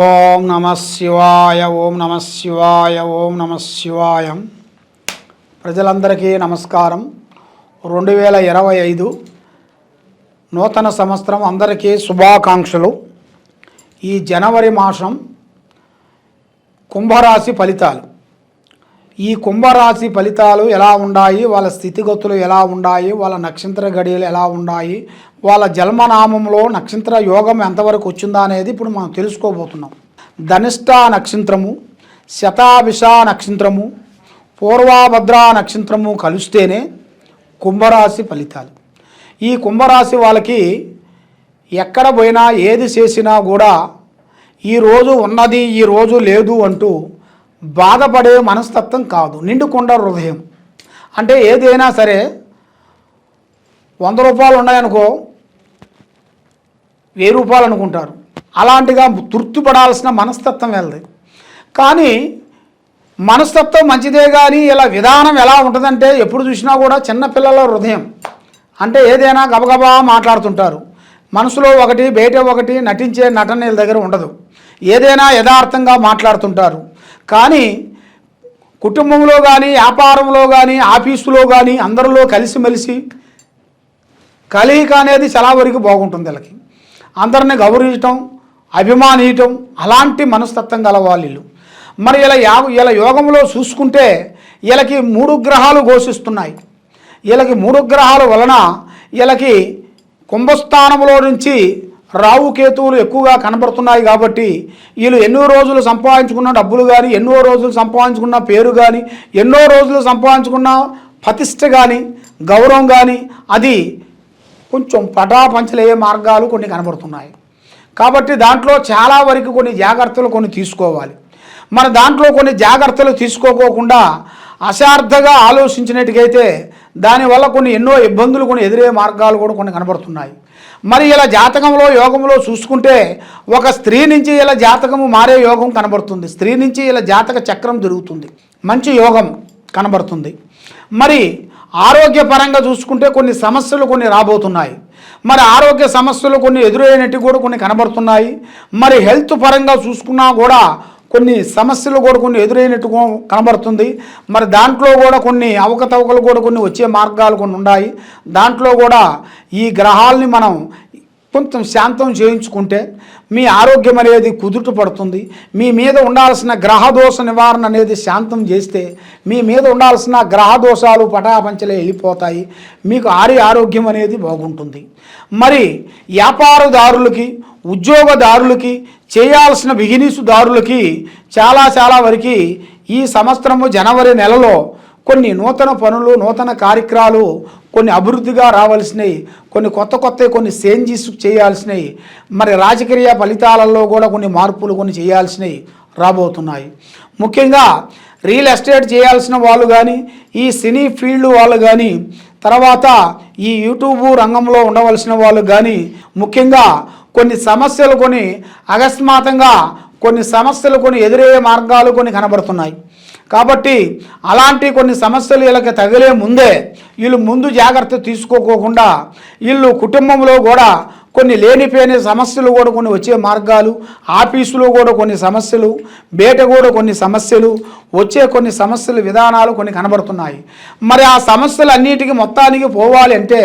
ఓం నమః శివాయ ఓం నమః శివాయ ఓం నమః శివాయ. ప్రజలందరికీ నమస్కారం. 2025 నూతన సంవత్సరం అందరికీ శుభాకాంక్షలు. ఈ జనవరి మాసం కుంభరాశి ఫలితాలు. ఈ కుంభరాశి ఫలితాలు ఎలా ఉన్నాయి, వాళ్ళ స్థితిగతులు ఎలా ఉన్నాయి, వాళ్ళ నక్షత్ర గడియలు ఎలా ఉన్నాయి, వాళ్ళ జన్మనామంలో నక్షత్ర యోగం ఎంతవరకు వచ్చిందా అనేది ఇప్పుడు మనం తెలుసుకోబోతున్నాం. ధనిష్ట నక్షత్రము, శతాభిష నక్షత్రము, పూర్వభద్ర నక్షత్రము కలిస్తేనే కుంభరాశి ఫలితాలు. ఈ కుంభరాశి వాళ్ళకి ఎక్కడ పోయినా ఏది చేసినా కూడా ఈరోజు ఉన్నది ఈరోజు లేదు అంటూ బాధపడే మనస్తత్వం కాదు, నిండుకొండ హృదయం. అంటే ఏదైనా సరే 100 రూపాయలు ఉన్నాయనుకో 1000 రూపాయలు అనుకుంటారు. అలాంటిగా తృప్తిపడాల్సిన మనస్తత్వం వెళ్ళదు. కానీ మనస్తత్వం మంచిదే, కానీ ఇలా విధానం ఎలా ఉంటుందంటే ఎప్పుడు చూసినా కూడా చిన్నపిల్లల హృదయం. అంటే ఏదైనా గబగబా మాట్లాడుతుంటారు, మనసులో ఒకటి బయట ఒకటి, నటించే నటన వీళ్ళ దగ్గర ఉండదు. ఏదైనా యథార్థంగా మాట్లాడుతుంటారు. కానీ కుటుంబంలో కానీ, వ్యాపారంలో కానీ, ఆఫీసులో కానీ అందరిలో కలిసిమెలిసి కలయిక అనేది చాలా వరకు బాగుంటుంది. వీళ్ళకి అందరిని గౌరవించటం, అభిమానించటం, అలాంటి మనస్తత్వం గల వాళ్ళు. మరి ఇలా యోగంలో చూసుకుంటే వీళ్ళకి 3 గ్రహాలు ఘోషిస్తున్నాయి. వీళ్ళకి 3 గ్రహాల వలన వీళ్ళకి కుంభస్థానంలో నుంచి రావుకేతువులు ఎక్కువగా కనబడుతున్నాయి. కాబట్టి వీళ్ళు ఎన్నో రోజులు సంపాదించుకున్న డబ్బులు కానీ, ఎన్నో రోజులు సంపాదించుకున్న పేరు కానీ, ఎన్నో రోజులు సంపాదించుకున్న ప్రతిష్ట కానీ, గౌరవం కానీ అది కొంచెం పటాపంచలయ్యే మార్గాలు కొన్ని కనబడుతున్నాయి. కాబట్టి దాంట్లో చాలా వరకు కొన్ని జాగ్రత్తలు కొన్ని తీసుకోవాలి. మన దాంట్లో కొన్ని జాగ్రత్తలు తీసుకోకోకుండా అశార్థంగా ఆలోచించినట్టుగైతే దానివల్ల కొన్ని ఎన్నో ఇబ్బందులు కొన్ని ఎదురే మార్గాలు కూడా కొన్ని కనబడుతున్నాయి. మరి ఇలా జాతకంలో యోగంలో చూసుకుంటే ఒక స్త్రీ నుంచి ఇలా జాతకము మారే యోగం కనబడుతుంది. స్త్రీ నుంచి ఇలా జాతక చక్రం జరుగుతుంది, మంచి యోగం కనబడుతుంది. మరి ఆరోగ్యపరంగా చూసుకుంటే కొన్ని సమస్యలు కొన్ని రాబోతున్నాయి. మరి ఆరోగ్య సమస్యలు కొన్ని ఎదురయ్యేనట్టు కూడా కొన్ని కనబడుతున్నాయి. మరి హెల్త్ పరంగా చూసుకున్నా కూడా కొన్ని సమస్యలు కూడా కొన్ని ఎదురైనట్టు కనబడుతుంది. మరి దాంట్లో కూడా కొన్ని అవకతవకలు కూడా కొన్ని వచ్చే మార్గాలు కొన్ని ఉన్నాయి. దాంట్లో కూడా ఈ గ్రహాలని మనం కొంచెం శాంతం చేయించుకుంటే మీ ఆరోగ్యం అనేది కుదుట పడుతుంది. మీ మీద ఉండాల్సిన గ్రహదోష నివారణ అనేది శాంతం చేస్తే మీ మీద ఉండాల్సిన గ్రహదోషాలు పటాపంచలే వెళ్ళిపోతాయి. మీకు ఆరోగ్యం అనేది బాగుంటుంది. మరి వ్యాపారదారులకి, ఉద్యోగదారులకి, చేయాల్సిన బిజినెస్దారులకి చాలా వరకు ఈ సంవత్సరము జనవరి నెలలో కొన్ని నూతన పనులు, నూతన కార్యక్రమాలు కొన్ని అభివృద్ధిగా రావాల్సినవి, కొన్ని కొత్త కొన్ని చేంజెస్ చేయాల్సినవి, మరి రాజకీయ ఫలితాలలో కూడా కొన్ని మార్పులు కొన్ని చేయాల్సినవి రాబోతున్నాయి. ముఖ్యంగా రియల్ ఎస్టేట్ చేయాల్సిన వాళ్ళు కానీ, ఈ సినీ ఫీల్డ్ వాళ్ళు కానీ, తర్వాత ఈ యూట్యూబ్ రంగంలో ఉండవలసిన వాళ్ళు కానీ, ముఖ్యంగా కొన్ని సమస్యలు కొన్ని అకస్మాత్తుగా కొన్ని సమస్యలు కొన్ని ఎదురయ్యే మార్గాలు కొన్ని కనబడుతున్నాయి. కాబట్టి అలాంటి కొన్ని సమస్యలు వీళ్ళకి తగిలే ముందే వీళ్ళు ముందు జాగ్రత్త తీసుకోకుండా వీళ్ళు కుటుంబంలో కూడా కొన్ని లేనిపోయిన సమస్యలు కూడా కొన్ని వచ్చే మార్గాలు, ఆఫీసులో కూడా కొన్ని సమస్యలు, బయట కూడా కొన్ని సమస్యలు వచ్చే కొన్ని సమస్యలు విధానాలు కొన్ని కనబడుతున్నాయి. మరి ఆ సమస్యలు అన్నిటికీ మొత్తానికి పోవాలి అంటే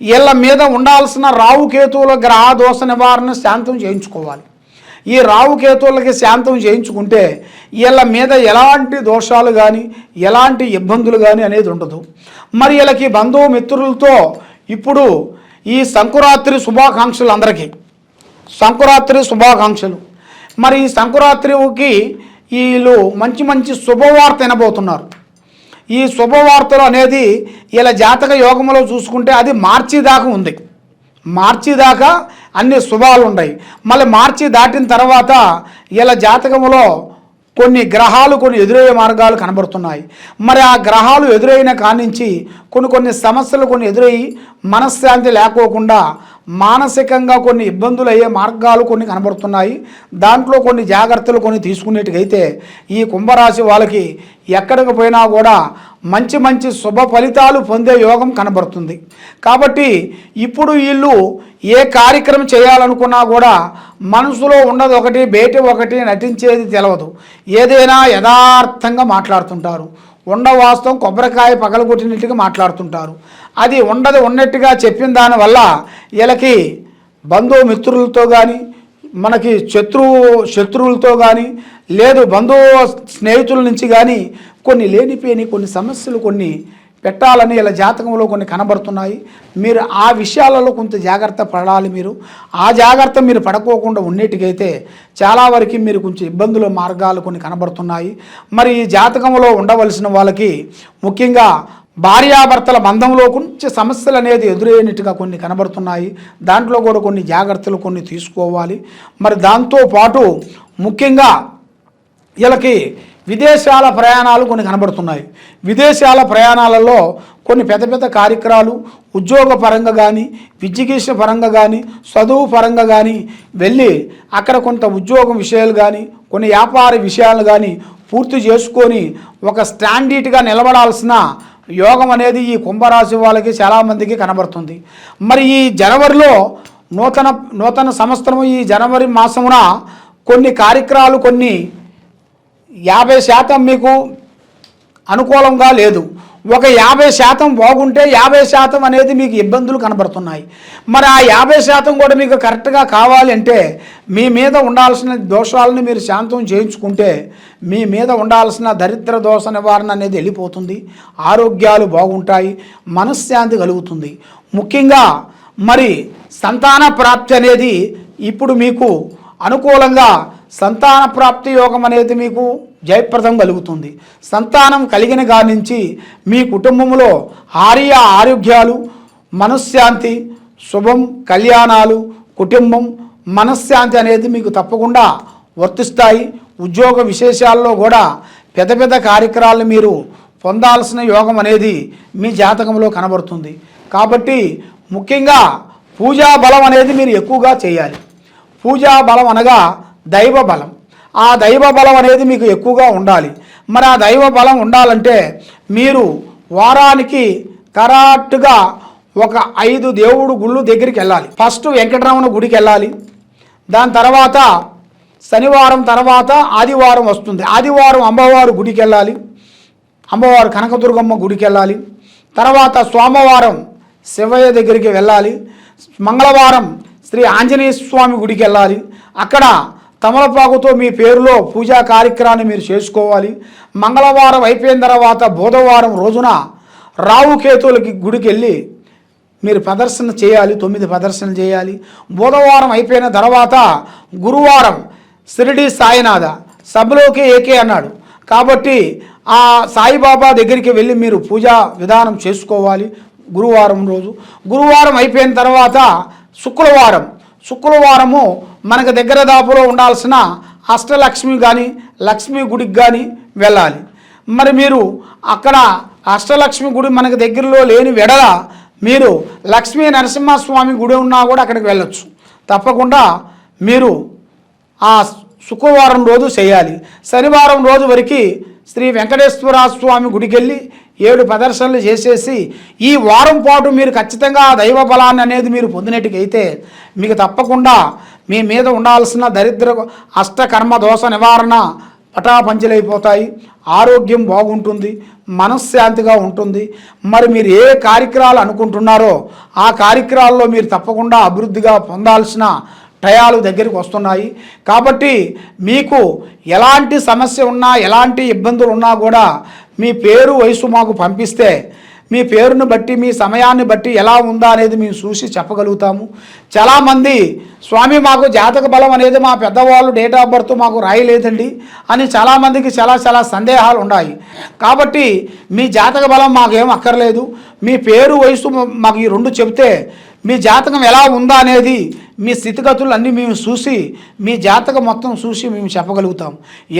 వీళ్ళ మీద ఉండాల్సిన రావుకేతువుల గ్రహదోష నివారణ శాంతం చేయించుకోవాలి. ఈ రావుకేతువులకి శాంతం చేయించుకుంటే వీళ్ళ మీద ఎలాంటి దోషాలు కానీ, ఎలాంటి ఇబ్బందులు కానీ అనేది ఉండదు. మరి వీళ్ళకి బంధుమిత్రులతో ఇప్పుడు ఈ సంకురాత్రి శుభాకాంక్షలు, అందరికీ సంకురాత్రి శుభాకాంక్షలు. మరి ఈ సంకురాత్రికి వీళ్ళు మంచి శుభవార్త వినబోతున్నారు. ఈ శుభవార్తలు అనేది వీళ్ళ జాతక యోగంలో చూసుకుంటే అది మార్చి దాకా ఉంది. మార్చి దాకా అన్ని శుభాలు ఉన్నాయి. మళ్ళీ మార్చి దాటిన తర్వాత వీళ్ళ జాతకంలో కొన్ని గ్రహాలు కొన్ని ఎదురయ్యే మార్గాలు కనబడుతున్నాయి. మరి ఆ గ్రహాలు ఎదురైన కానించి కొన్ని సమస్యలు కొన్ని ఎదురయ్యి మనశ్శాంతి లేకోకుండా మానసికంగా కొన్ని ఇబ్బందులు అయ్యే మార్గాలు కొన్ని కనబడుతున్నాయి. దాంట్లో కొన్ని జాగ్రత్తలు కొన్ని తీసుకునేట్టుగైతే ఈ కుంభరాశి వాళ్ళకి ఎక్కడికి పోయినా కూడా మంచి శుభ ఫలితాలు పొందే యోగం కనబడుతుంది. కాబట్టి ఇప్పుడు వీళ్ళు ఏ కార్యక్రమం చేయాలనుకున్నా కూడా మనసులో ఉన్నది ఒకటి బయట ఒకటి నటించేది తెలవదు, ఏదైనా యథార్థంగా మాట్లాడుతుంటారు. వాస్తవం కొబ్బరికాయ పగలగొట్టినట్టుగా మాట్లాడుతుంటారు. అది ఉండదు ఉన్నట్టుగా చెప్పిన దానివల్ల వీళ్ళకి బంధుమిత్రులతో కానీ మనకి శత్రువులతో కానీ లేదు స్నేహితుల నుంచి కానీ కొన్ని లేనిపోని కొన్ని సమస్యలు కొన్ని పెట్టాలని ఇలా జాతకంలో కొన్ని కనబడుతున్నాయి. మీరు ఆ విషయాలలో కొంత జాగ్రత్త పడాలి. మీరు ఆ జాగ్రత్త మీరు పడుకోకుండా ఉండేటికైతే చాలా వరకు మీరు కొంచెం ఇబ్బందుల మార్గాలు కొన్ని కనబడుతున్నాయి. మరి ఈ జాతకంలో ఉండవలసిన వాళ్ళకి ముఖ్యంగా భార్యాభర్తల బంధంలో కొంచెం సమస్యలు అనేది ఎదురయ్యేట్టుగా కొన్ని కనబడుతున్నాయి. దాంట్లో కూడా కొన్ని జాగ్రత్తలు కొన్ని తీసుకోవాలి. మరి దాంతోపాటు ముఖ్యంగా వీళ్ళకి విదేశాల ప్రయాణాలు కొన్ని కనబడుతున్నాయి. విదేశాల ప్రయాణాలలో కొన్ని పెద్ద పెద్ద కార్యక్రమాలు ఉద్యోగ పరంగా కానీ విద్యగీష పరంగా కానీ చదువు పరంగా కానీ వెళ్ళి అక్కడ కొంత ఉద్యోగం విషయాలు కానీ కొన్ని వ్యాపార విషయాలు కానీ పూర్తి చేసుకొని ఒక స్టాండర్డ్గా నిలబడాల్సిన యోగం అనేది ఈ కుంభరాశి వాళ్ళకి చాలామందికి కనబడుతుంది. మరి ఈ జనవరిలో నూతన సంవత్సరం ఈ జనవరి మాసమున కొన్ని కార్యక్రమాలు కొన్ని 50% మీకు అనుకూలంగా లేదు. ఒక 50% బాగుంటే 50% అనేది మీకు ఇబ్బందులు కనబడుతున్నాయి. మరి ఆ 50% కూడా మీకు కరెక్ట్గా కావాలి అంటే మీ మీద ఉండాల్సిన దోషాలను మీరు శాంతం చేయించుకుంటే మీ మీద ఉండాల్సిన దరిద్ర దోష నివారణ అనేది వెళ్ళిపోతుంది. ఆరోగ్యాలు బాగుంటాయి, మనశ్శాంతి కలుగుతుంది. ముఖ్యంగా మరి సంతాన ప్రాప్తి అనేది ఇప్పుడు మీకు అనుకూలంగా సంతాన ప్రాప్తి యోగం అనేది మీకు జయప్రదం కలుగుతుంది. సంతానం కలిగిన కాడి నుంచి మీ కుటుంబంలో ఆరోగ్యాలు, మనశ్శాంతి, శుభం, కళ్యాణాలు, కుటుంబం, మనశ్శాంతి అనేది మీకు తప్పకుండా వర్తిస్తాయి. ఉద్యోగ విశేషాల్లో కూడా పెద్ద పెద్ద కార్యక్రమాలను మీరు పొందాల్సిన యోగం అనేది మీ జాతకంలో కనబడుతుంది. కాబట్టి ముఖ్యంగా పూజా బలం అనేది మీరు ఎక్కువగా చేయాలి. పూజా బలం అనగా దైవ బలం. ఆ దైవ బలం అనేది మీకు ఎక్కువగా ఉండాలి. మరి ఆ దైవ బలం ఉండాలంటే మీరు వారానికి కరెక్ట్గా ఒక 5 దేవుడు గుళ్ళు దగ్గరికి వెళ్ళాలి. ఫస్ట్ వెంకటరమణ గుడికి వెళ్ళాలి. దాని తర్వాత శనివారం తర్వాత ఆదివారం వస్తుంది. ఆదివారం అమ్మవారు గుడికి వెళ్ళాలి, అమ్మవారు కనకదుర్గమ్మ గుడికి వెళ్ళాలి. తర్వాత సోమవారం శివయ్య దగ్గరికి వెళ్ళాలి. మంగళవారం శ్రీ ఆంజనేయ స్వామి గుడికి వెళ్ళాలి. అక్కడ తమలపాకుతో మీ పేరులో పూజా కార్యక్రమాన్ని మీరు చేసుకోవాలి. మంగళవారం అయిపోయిన తర్వాత బుధవారం రోజున రావుకేతువులకి గుడికి వెళ్ళి మీరు ప్రదర్శన చేయాలి, 9 ప్రదర్శనలు చేయాలి. బుధవారం అయిపోయిన తర్వాత గురువారం షిరిడి సాయినాథ సభలోకి ఏకే అన్నాడు కాబట్టి ఆ సాయిబాబా దగ్గరికి వెళ్ళి మీరు పూజా విధానం చేసుకోవాలి గురువారం రోజు. గురువారం అయిపోయిన తర్వాత శుక్రవారము మనకు దగ్గర దాపులో ఉండాల్సిన అష్టలక్ష్మి కానీ లక్ష్మీ గుడికి కానీ వెళ్ళాలి. మరి మీరు అక్కడ అష్టలక్ష్మి గుడి మనకు దగ్గరలో లేని వెడల మీరు లక్ష్మీ నరసింహస్వామి గుడి ఉన్నా కూడా అక్కడికి వెళ్ళొచ్చు. తప్పకుండా మీరు ఆ శుక్రవారం రోజు చేయాలి. శనివారం రోజు వరకు శ్రీ వెంకటేశ్వర స్వామి గుడికి వెళ్ళి 7 ప్రదర్శనలు చేసేసి ఈ వారం పాటు మీరు ఖచ్చితంగా దైవ బలాన్ని అనేది మీరు పొందినట్టుకైతే మీకు తప్పకుండా మీ మీద ఉండాల్సిన దరిద్ర అష్టకర్మ దోష నివారణ పటాపంచలైపోతాయి. ఆరోగ్యం బాగుంటుంది, మనశ్శాంతిగా ఉంటుంది. మరి మీరు ఏ కార్యక్రమాలు అనుకుంటున్నారో ఆ కార్యక్రమాల్లో మీరు తప్పకుండా అభివృద్ధిగా పొందాల్సిన టయాలు దగ్గరికి వస్తున్నాయి. కాబట్టి మీకు ఎలాంటి సమస్య ఉన్నా ఎలాంటి ఇబ్బందులు ఉన్నా కూడా మీ పేరు వయసు మాకు పంపిస్తే మీ పేరును బట్టి మీ సమయాన్ని బట్టి ఎలా ఉందా అనేది మేము చూసి చెప్పగలుగుతాము. చాలామంది స్వామి మాకు జాతక బలం అనేది మా పెద్దవాళ్ళు డేట్ ఆఫ్ బర్త్ మాకు రాయలేదండి అని చాలామందికి చాలా సందేహాలు ఉన్నాయి. కాబట్టి మీ జాతక బలం మాకేం అక్కర్లేదు, మీ పేరు వయసు మాకు ఈ 2 చెప్తే మీ జాతకం ఎలా ఉందా అనేది మీ స్థితిగతులు అన్నీ మేము చూసి మీ జాతకం మొత్తం చూసి మేము చెప్పగలుగుతాం.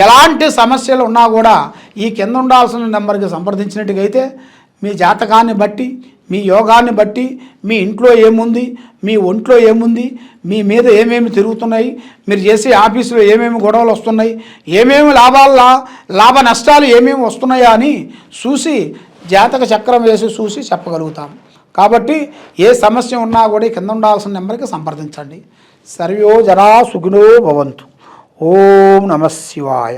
ఎలాంటి సమస్యలు ఉన్నా కూడా ఈ కింద ఉండాల్సిన నెంబర్కి సంప్రదించినట్టుగైతే మీ జాతకాన్ని బట్టి మీ యోగాన్ని బట్టి మీ ఇంట్లో ఏముంది, మీ ఒంట్లో ఏముంది, మీ మీద ఏమేమి తిరుగుతున్నాయి, మీరు చేసే ఆఫీసులో ఏమేమి గొడవలు వస్తున్నాయి, ఏమేమి లాభ నష్టాలు ఏమేమి వస్తున్నాయా అని చూసి జాతక చక్రం వేసి చూసి చెప్పగలుగుతాం. కాబట్టి ఏ సమస్య ఉన్నా కూడా ఈ కింద ఉండాల్సిన నెంబర్కి సంప్రదించండి. సర్వో జనా సుఖినో భవంతు. ఓం నమః శివాయ.